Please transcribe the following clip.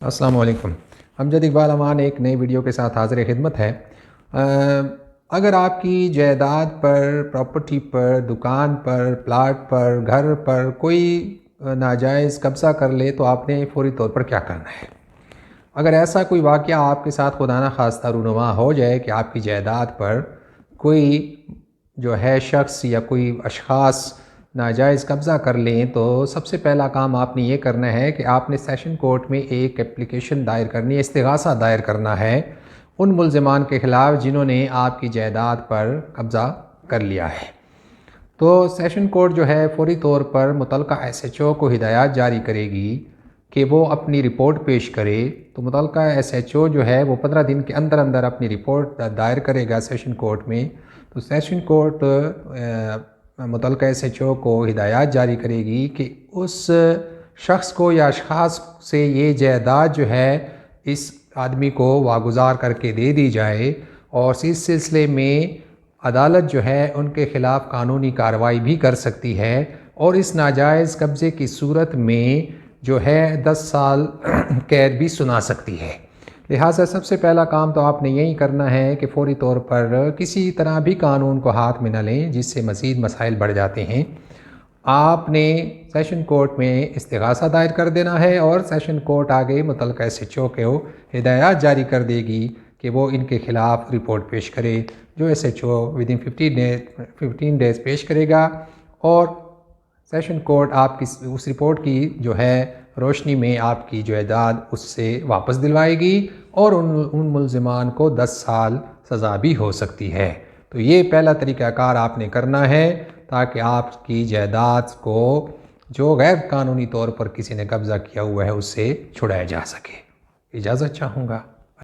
अस्सलाम वालेकुम। अमजद इकबाल अमान एक नई वीडियो के साथ हाज़िर खिदमत है। अगर आपकी जायदाद पर, प्रॉपर्टी पर, दुकान पर, प्लाट पर, घर पर कोई नाजायज़ कब्ज़ा कर ले तो आपने फ़ौरी तौर पर क्या करना है। अगर ऐसा कोई वाक़या आपके साथ खुदा न खास्ता रूनुमा हो जाए कि आपकी जायदाद पर कोई जो है शख्स या कोई अशख़ास नाजायज़ कब्ज़ा कर लें, तो सबसे पहला काम आपने ये करना है कि आपने सेशन कोर्ट में एक एप्लीकेशन दायर करनी है, इस्तिग़ासा दायर करना है उन मुल्ज़िमान के ख़िलाफ़ जिन्होंने आपकी जायदाद पर कब्ज़ा कर लिया है। तो सेशन कोर्ट जो है फ़ौरी तौर पर मुतल्लिक़ा SHO को हिदायत जारी करेगी कि वो अपनी रिपोर्ट पेश करे। तो मुतल्लिक़ा SHO जो है वो 15 दिन के अंदर अंदर अपनी रिपोर्ट दायर करेगा सेशन कोर्ट में। तो सेशन कोर्ट मुतल्लिक़ा SHO को हिदायत जारी करेगी कि उस शख्स को या अशख़ास से ये जायदाद जो है इस आदमी को वागुज़ार करके दे दी जाए, और इस सिलसिले में अदालत जो है उनके ख़िलाफ़ कानूनी कार्रवाई भी कर सकती है, और इस नाजायज़ कब्ज़े की सूरत में जो है 10 साल कैद भी सुना सकती है। लिहाजा सबसे पहला काम तो आपने यही करना है कि फ़ौरी तौर पर किसी तरह भी कानून को हाथ में न लें जिससे मज़ीद मसाइल बढ़ जाते हैं। आपने सेशन कोर्ट में इस्तिग़ासा दायर कर देना है और सेशन कोर्ट आगे मुतल्लिक़ा SHO को हिदायत जारी कर देगी कि वो इनके ख़िलाफ़ रिपोर्ट पेश करे, जो SHO विदिन 15 डेज़ पेश करेगा, और सेशन कोर्ट आपकी उस रिपोर्ट की जो है रोशनी में आपकी जायदाद उससे वापस दिलवाएगी, और उन मुल्ज़िमान को 10 साल सज़ा भी हो सकती है। तो ये पहला तरीक़ाकार आपने करना है ताकि आपकी जायदाद को जो गैर कानूनी तौर पर किसी ने कब्ज़ा किया हुआ है उससे छुड़ाया जा सके। इजाज़त चाहूँगा।